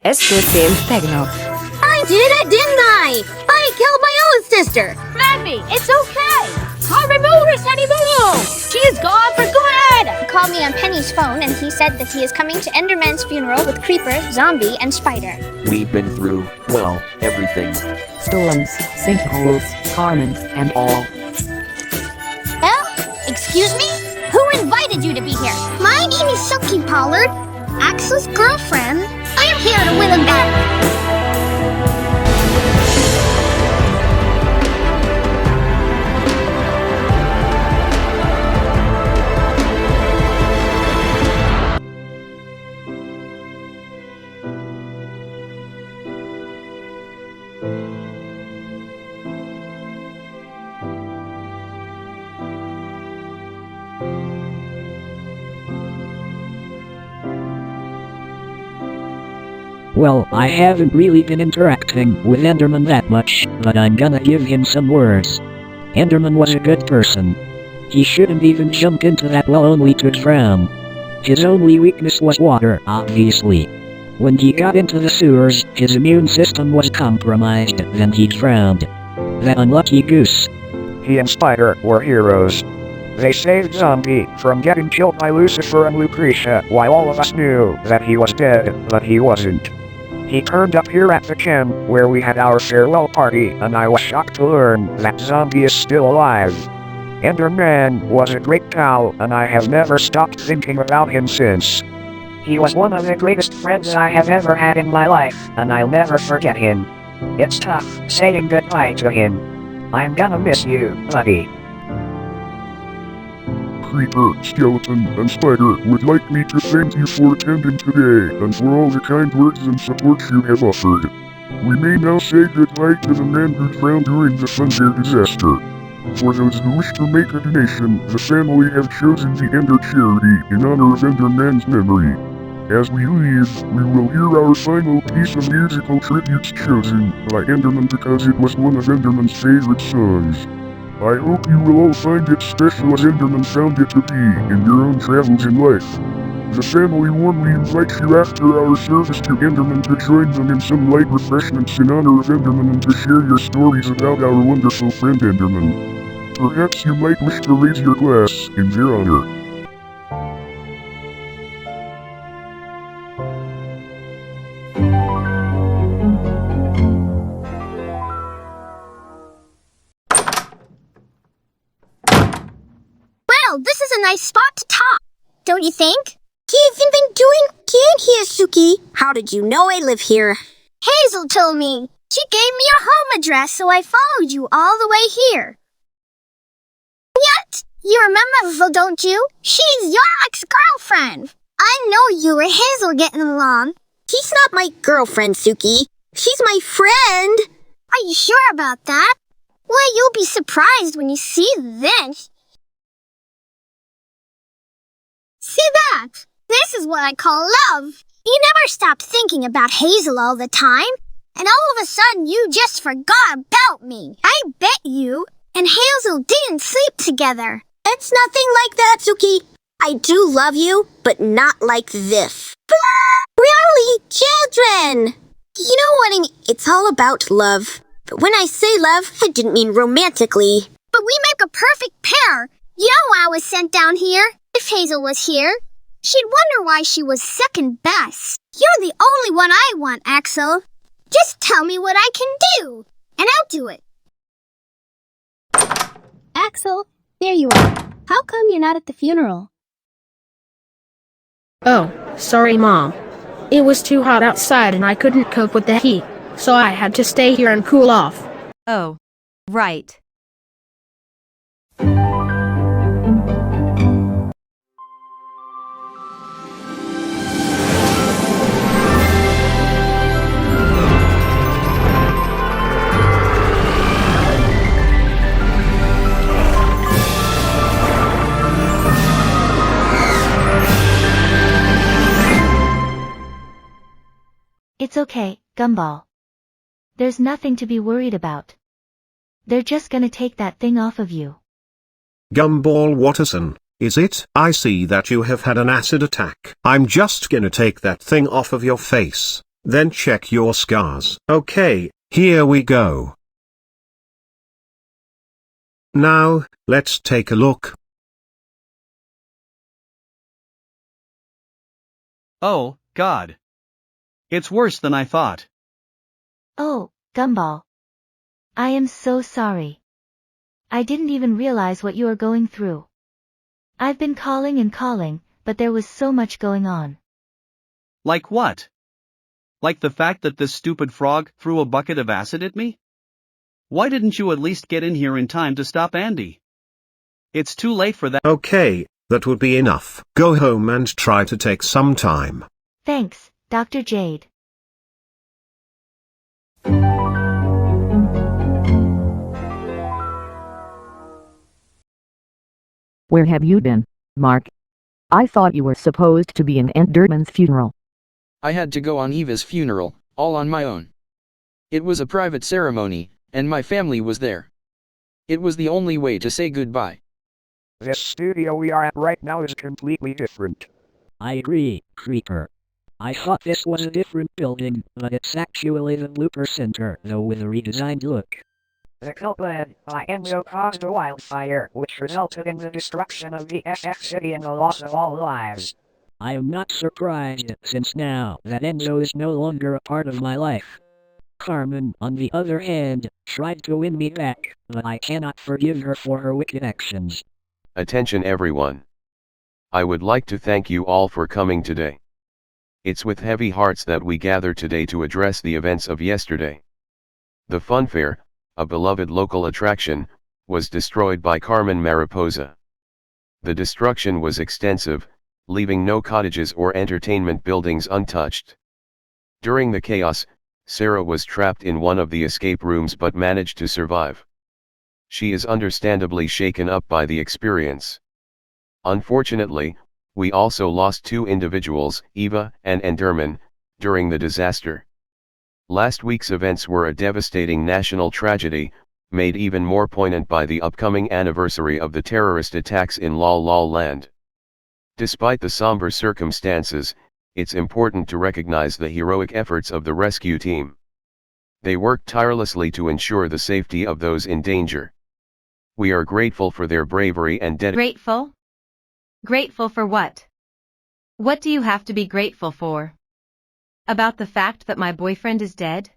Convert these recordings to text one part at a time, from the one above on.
Ez történt tegnap. I did it, didn't I? I killed my own sister. Maggie, it's okay. Can't remove this anymore. She is gone for good. He called me on Penny's phone and he said that he is coming to Enderman's funeral with Creeper, Zombie, and Spider. We've been through, well, everything. Storms, sinkholes, Carmen, and all. Excuse me? Who invited you to be here? My name is Suki Pollard, Axel's girlfriend. I am here to win him back. Well, I haven't really been interacting with Enderman that much, but I'm gonna give him some words. Enderman was a good person. He shouldn't even jump into that well only to drown. His only weakness was water, obviously. When he got into the sewers, his immune system was compromised, then he drowned. That unlucky goose. He and Spider were heroes. They saved Zombie from getting killed by Lucifer and Lucretia while all of us knew that he was dead, but he wasn't. He turned up here at the camp where we had our farewell party, and I was shocked to learn that Zombie is still alive. Enderman was a great pal, and I have never stopped thinking about him since. He was one of the greatest friends I have ever had in my life, and I'll never forget him. It's tough saying goodbye to him. I'm gonna miss you, buddy. Creeper, Skeleton, and Spider would like me to thank you for attending today and for all the kind words and support you have offered. We may now say goodbye to the man who drowned during the Thunder disaster. For those who wish to make a donation, the family have chosen the Ender Charity in honor of Enderman's memory. As we leave, we will hear our final piece of musical tributes chosen by Enderman because it was one of Enderman's favorite songs. I hope you will all find it special as Enderman found it to be in your own travels in life. The family warmly invites you after our service to Enderman to join them in some light refreshments in honor of Enderman and to share your stories about our wonderful friend Enderman. Perhaps you might wish to raise your glass in their honor. This is a nice spot to talk, don't you think? You've been doing good here, Suki. How did you know I live here? Hazel told me. She gave me your home address, so I followed you all the way here. Yet, you remember Hazel, don't you? She's your ex-girlfriend. I know you and Hazel getting along. She's not my girlfriend, Suki. She's my friend. Are you sure about that? Well, you'll be surprised when you see this. See that? This is what I call love. You never stop thinking about Hazel all the time, and all of a sudden you just forgot about me. I bet you and Hazel didn't sleep together. It's nothing like that, Suki. I do love you, but not like this. Really, children! You know what I mean? It's all about love. But when I say love, I didn't mean romantically. But we make a perfect pair. You know why I was sent down here? If Hazel was here, she'd wonder why she was second best. You're the only one I want, Axel. Just tell me what I can do, and I'll do it. Axel, there you are. How come you're not at the funeral? Oh, sorry, Mom. It was too hot outside and I couldn't cope with the heat, so I had to stay here and cool off. Oh, right. It's okay, Gumball. There's nothing to be worried about. They're just gonna take that thing off of you. Gumball Watterson, is it? I see that you have had an acid attack. I'm just gonna take that thing off of your face. Then check your scars. Okay, here we go. Now, let's take a look. Oh, God. It's worse than I thought. Oh, Gumball. I am so sorry. I didn't even realize what you are going through. I've been calling and calling, but there was so much going on. Like what? Like the fact that this stupid frog threw a bucket of acid at me? Why didn't you at least get in here in time to stop Andy? It's too late for that. Okay, that would be enough. Go home and try to take some time. Thanks, Dr. Jade. Where have you been, Mark? I thought you were supposed to be in Enderman's funeral. I had to go on Eva's funeral, all on my own. It was a private ceremony, and my family was there. It was the only way to say goodbye. This studio we are at right now is completely different. I agree, Creeper. I thought this was a different building, but it's actually the Blooper Center, though with a redesigned look. The culprit, Enzo, caused a wildfire, which resulted in the destruction of the SF city and the loss of all lives. I am not surprised, since now that Enzo is no longer a part of my life. Carmen, on the other hand, tried to win me back, but I cannot forgive her for her wicked actions. Attention everyone. I would like to thank you all for coming today. It's with heavy hearts that we gather today to address the events of yesterday. The fun fair, a beloved local attraction, was destroyed by Carmen Mariposa. The destruction was extensive, leaving no cottages or entertainment buildings untouched. During the chaos, Sarah was trapped in one of the escape rooms but managed to survive. She is understandably shaken up by the experience. Unfortunately, we also lost two individuals, Eva and Enderman, during the disaster. Last week's events were a devastating national tragedy, made even more poignant by the upcoming anniversary of the terrorist attacks in La La Land. Despite the somber circumstances, it's important to recognize the heroic efforts of the rescue team. They worked tirelessly to ensure the safety of those in danger. We are grateful for their bravery and dedication. Grateful? Grateful for what? What do you have to be grateful for? About the fact that my boyfriend is dead?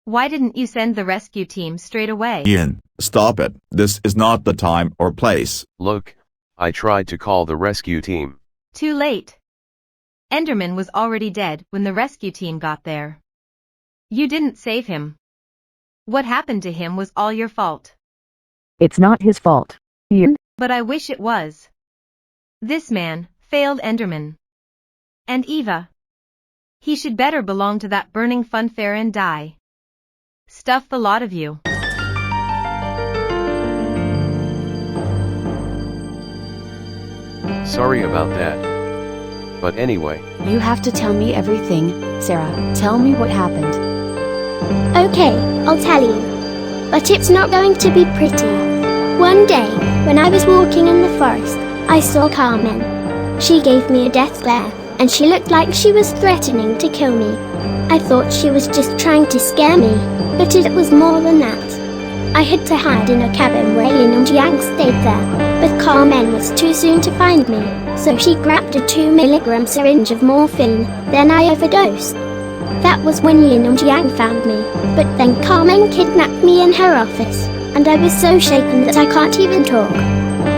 Why didn't you send the rescue team straight away? Ian, stop it. This is not the time or place. Look, I tried to call the rescue team. Too late. Enderman was already dead when the rescue team got there. You didn't save him. What happened to him was all your fault. It's not his fault, Ian. But I wish it was. This man failed Enderman. And Eva. He should better belong to that burning fun fair and die. Stuff the lot of you. Sorry about that. But anyway. You have to tell me everything, Sarah. Tell me what happened. Okay, I'll tell you. But it's not going to be pretty. One day, when I was walking in the forest, I saw Carmen. She gave me a death glare, and she looked like she was threatening to kill me. I thought she was just trying to scare me, but it was more than that. I had to hide in a cabin where Yin and Yang stayed there, but Carmen was too soon to find me, so she grabbed a 2 milligram syringe of morphine, then I overdosed. That was when Yin and Yang found me, but then Carmen kidnapped me in her office, and I was so shaken that I can't even talk.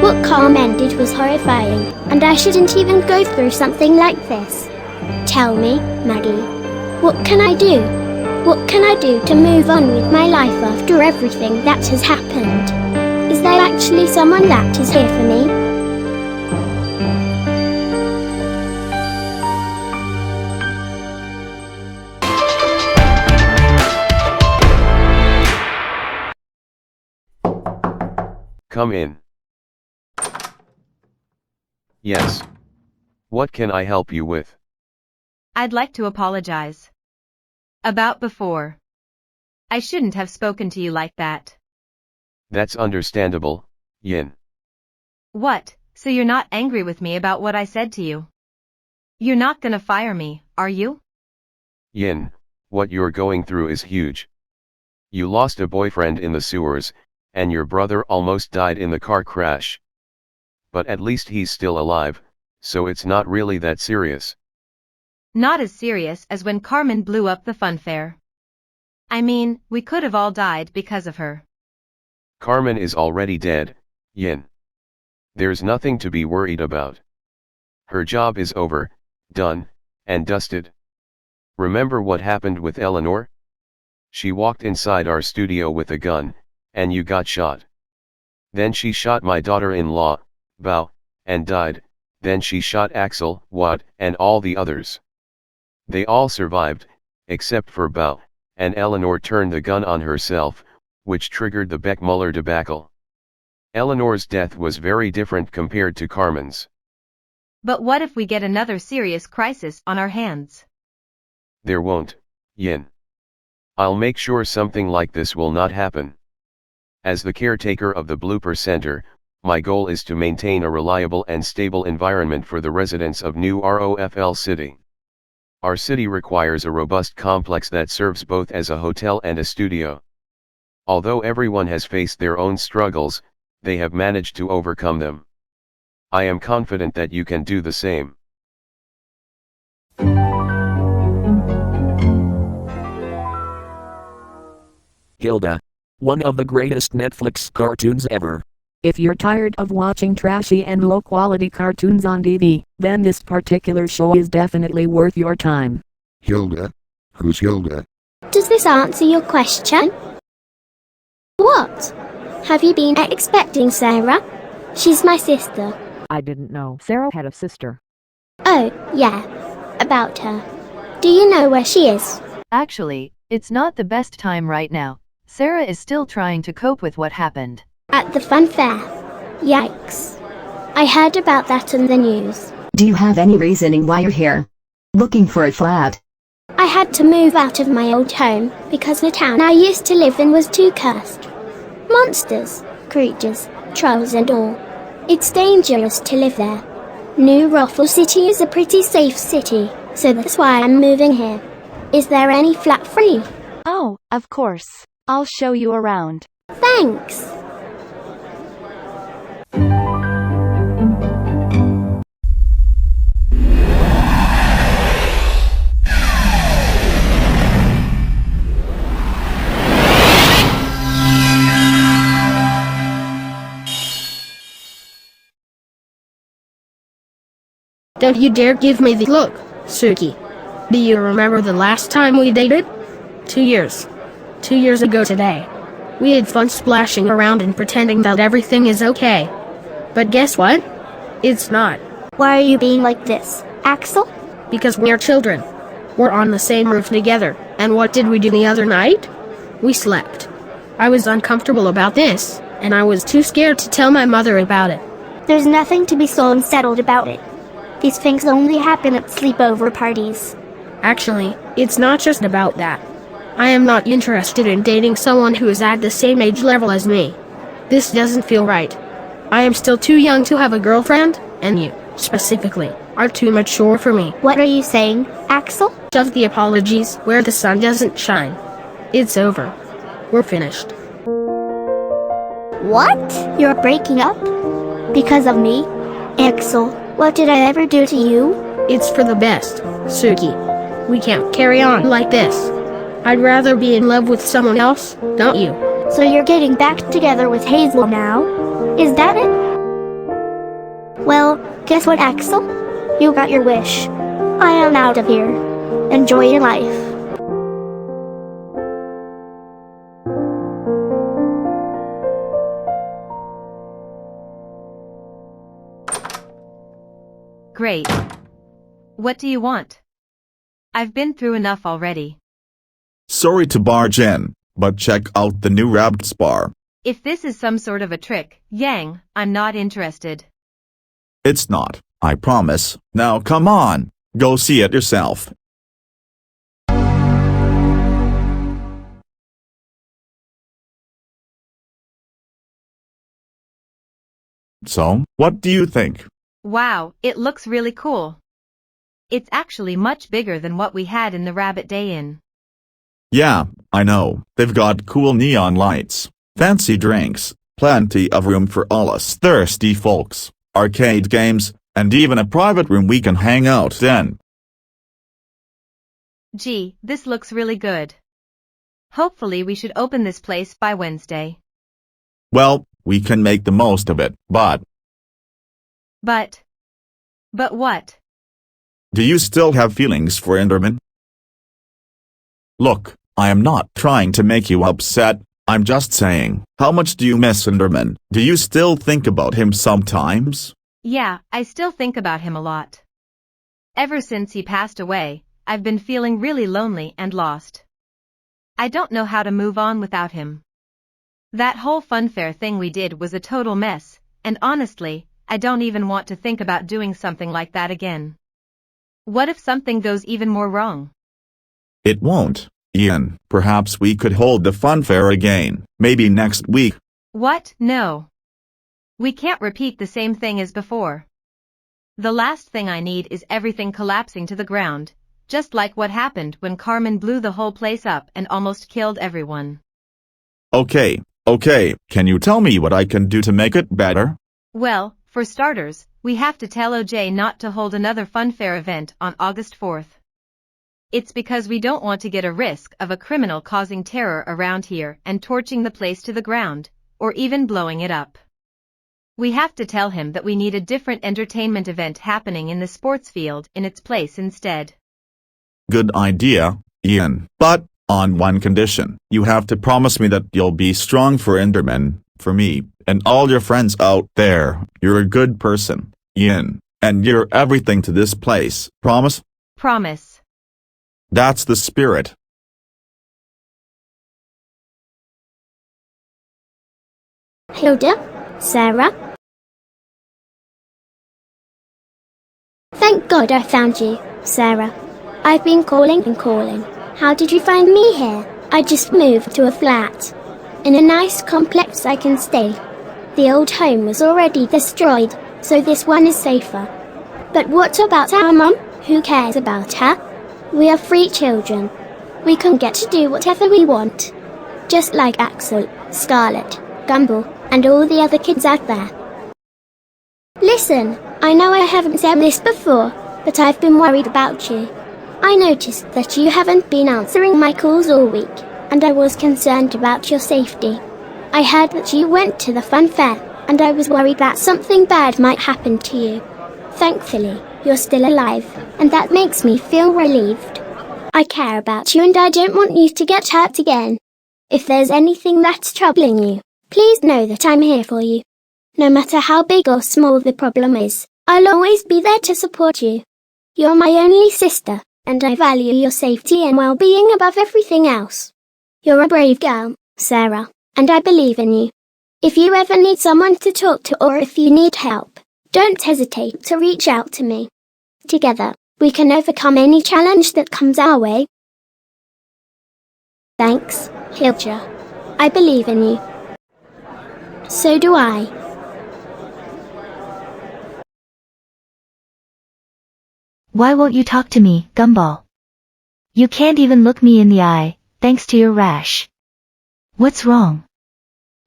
What Carmen did was horrifying, and I shouldn't even go through something like this. Tell me, Maggie, what can I do? What can I do to move on with my life after everything that has happened? Is there actually someone that is here for me? Come in. Yes. What can I help you with? I'd like to apologize. About before. I shouldn't have spoken to you like that. That's understandable, Yin. What, so you're not angry with me about what I said to you? You're not gonna fire me, are you? Yin, what you're going through is huge. You lost a boyfriend in the sewers, and your brother almost died in the car crash. But at least he's still alive, so it's not really that serious. Not as serious as when Carmen blew up the fun fair. I mean, we could have all died because of her. Carmen is already dead, Yin. There's nothing to be worried about. Her job is over, done, and dusted. Remember what happened with Eleanor? She walked inside our studio with a gun, and you got shot. Then she shot my daughter-in-law, Bao, and died. Then she shot Axel, Watt, and all the others. They all survived, except for Bao, and Eleanor turned the gun on herself, which triggered the Beck-Muller debacle. Eleanor's death was very different compared to Carmen's. But what if we get another serious crisis on our hands? There won't, Yin. I'll make sure something like this will not happen. As the caretaker of the Blooper Center, my goal is to maintain a reliable and stable environment for the residents of New ROFL City. Our city requires a robust complex that serves both as a hotel and a studio. Although everyone has faced their own struggles, they have managed to overcome them. I am confident that you can do the same. Hilda. One of the greatest Netflix cartoons ever. If you're tired of watching trashy and low-quality cartoons on TV, then this particular show is definitely worth your time. Hilda? Who's Hilda? Does this answer your question? What? Have you been expecting Sarah? She's my sister. I didn't know Sarah had a sister. Oh, yeah. About her. Do you know where she is? Actually, it's not the best time right now. Sarah is still trying to cope with what happened. At the fun fair. Yikes. I heard about that in the news. Do you have any reasoning why you're here? Looking for a flat? I had to move out of my old home because the town I used to live in was too cursed. Monsters, creatures, trolls and all. It's dangerous to live there. New Ruffle City is a pretty safe city, so that's why I'm moving here. Is there any flat free? Oh, of course. I'll show you around. Thanks. Don't you dare give me the look, Suki. Do you remember the last time we dated? 2 years. 2 years ago today. We had fun splashing around and pretending that everything is okay. But guess what? It's not. Why are you being like this, Axel? Because we're children. We're on the same roof together, and what did we do the other night? We slept. I was uncomfortable about this, and I was too scared to tell my mother about it. There's nothing to be so unsettled about it. These things only happen at sleepover parties. Actually, it's not just about that. I am not interested in dating someone who is at the same age level as me. This doesn't feel right. I am still too young to have a girlfriend, and you, specifically, are too mature for me. What are you saying, Axel? Shove the apologies where the sun doesn't shine. It's over. We're finished. What? You're breaking up? Because of me? Axel, what did I ever do to you? It's for the best, Suki. We can't carry on like this. I'd rather be in love with someone else, don't you? So you're getting back together with Hazel now? Is that it? Well, guess what, Axel? You got your wish. I am out of here. Enjoy your life. Great. What do you want? I've been through enough already. Sorry to barge in, but check out the new Rabbids bar. If this is some sort of a trick, Yang, I'm not interested. It's not, I promise. Now come on, go see it yourself. So, what do you think? Wow, it looks really cool. It's actually much bigger than what we had in the Rabbit Day Inn. Yeah, I know. They've got cool neon lights, fancy drinks, plenty of room for all us thirsty folks, arcade games, and even a private room we can hang out in. Gee, this looks really good. Hopefully we should open this place by Wednesday. Well, we can make the most of it, but But what? do you still have feelings for Enderman? Look, I am not trying to make you upset, I'm just saying, how much do you miss Enderman? Do you still think about him sometimes? Yeah, I still think about him a lot. Ever since he passed away, I've been feeling really lonely and lost. I don't know how to move on without him. That whole funfair thing we did was a total mess, and honestly, I don't even want to think about doing something like that again. What if something goes even more wrong? It won't, Ian. Perhaps we could hold the funfair again, maybe next week. What? No. We can't repeat the same thing as before. The last thing I need is everything collapsing to the ground, just like what happened when Carmen blew the whole place up and almost killed everyone. Okay, can you tell me what I can do to make it better? Well, for starters, we have to tell OJ not to hold another funfair event on August 4th. It's because we don't want to get a risk of a criminal causing terror around here and torching the place to the ground, or even blowing it up. We have to tell him that we need a different entertainment event happening in the sports field in its place instead. Good idea, Ian. But, on one condition, you have to promise me that you'll be strong for Enderman, for me, and all your friends out there. You're a good person, Ian, and you're everything to this place. Promise? Promise. That's the spirit. Hilda? Sarah? Thank God I found you, Sarah. I've been calling and calling. How did you find me here? I just moved to a flat. In a nice complex I can stay. The old home was already destroyed, so this one is safer. But what about our mom? Who cares about her? We are free children. We can get to do whatever we want. Just like Axel, Scarlet, Gumball, and all the other kids out there. Listen, I know I haven't said this before, but I've been worried about you. I noticed that you haven't been answering my calls all week, and I was concerned about your safety. I heard that you went to the fun fair, and I was worried that something bad might happen to you. Thankfully, you're still alive, and that makes me feel relieved. I care about you and I don't want you to get hurt again. If there's anything that's troubling you, please know that I'm here for you. No matter how big or small the problem is, I'll always be there to support you. You're my only sister, and I value your safety and well-being above everything else. You're a brave girl, Sarah, and I believe in you. If you ever need someone to talk to or if you need help, don't hesitate to reach out to me. Together, we can overcome any challenge that comes our way. Thanks, Hilda. I believe in you. So do I. Why won't you talk to me, Gumball? You can't even look me in the eye, thanks to your rash. What's wrong?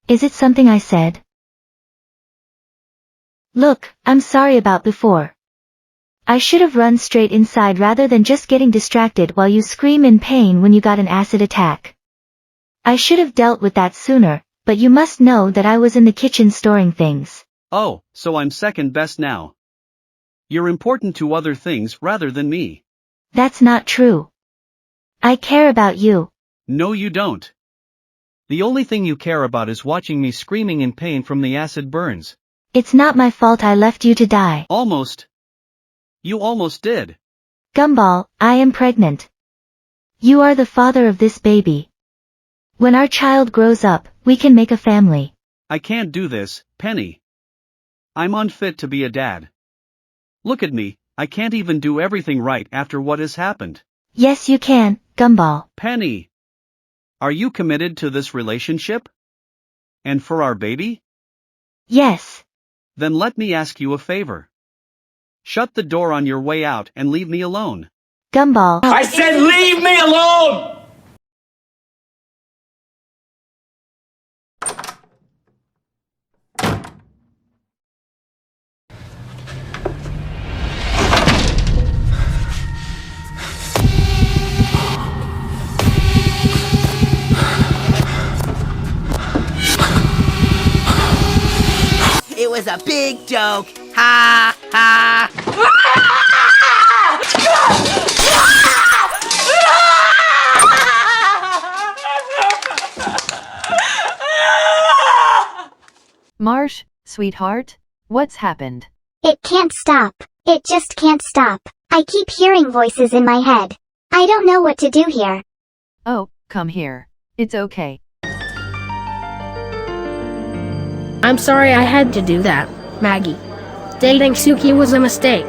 Is it something I said? Look, I'm sorry about before. I should have run straight inside rather than just getting distracted while you scream in pain when you got an acid attack. I should have dealt with that sooner, but you must know that I was in the kitchen storing things. Oh, so I'm second best now. You're important to other things rather than me. That's not true. I care about you. No, you don't. The only thing you care about is watching me screaming in pain from the acid burns. It's not my fault I left you to die. Almost. You almost did. Gumball, I am pregnant. You are the father of this baby. When our child grows up, we can make a family. I can't do this, Penny. I'm unfit to be a dad. Look at me, I can't even do everything right after what has happened. Yes you can, Gumball. Penny. Are you committed to this relationship? And for our baby? Yes. Then let me ask you a favor. Shut the door on your way out and leave me alone. Gumball. I said leave me alone! It was a big joke. Ha ha. Marsh, sweetheart, what's happened? It can't stop. It just can't stop. I keep hearing voices in my head. I don't know what to do here. Oh, come here. It's okay. I'm sorry I had to do that, Maggie. Dating Suki was a mistake.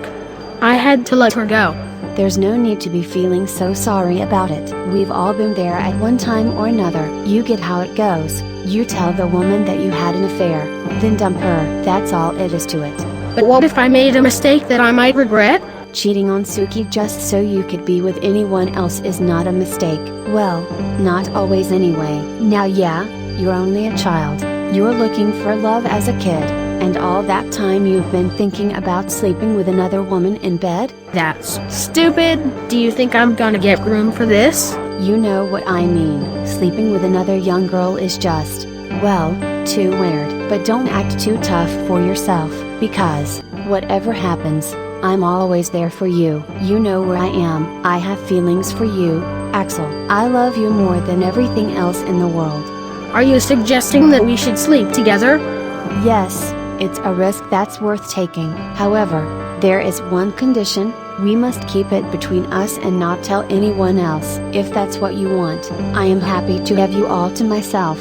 I had to let her go. There's no need to be feeling so sorry about it. We've all been there at one time or another. You get how it goes. You tell the woman that you had an affair, then dump her. That's all it is to it. But what if I made a mistake that I might regret? Cheating on Suki just so you could be with anyone else is not a mistake. Well, not always anyway. Now yeah, you're only a child. You're looking for love as a kid, and all that time you've been thinking about sleeping with another woman in bed? That's stupid. Do you think I'm gonna get groomed for this? You know what I mean. Sleeping with another young girl is just, well, too weird. But don't act too tough for yourself, because, whatever happens, I'm always there for you. You know where I am. I have feelings for you, Axel. I love you more than everything else in the world. Are you suggesting that we should sleep together? Yes, it's a risk that's worth taking. However, there is one condition. We must keep it between us and not tell anyone else. If that's what you want, I am happy to have you all to myself.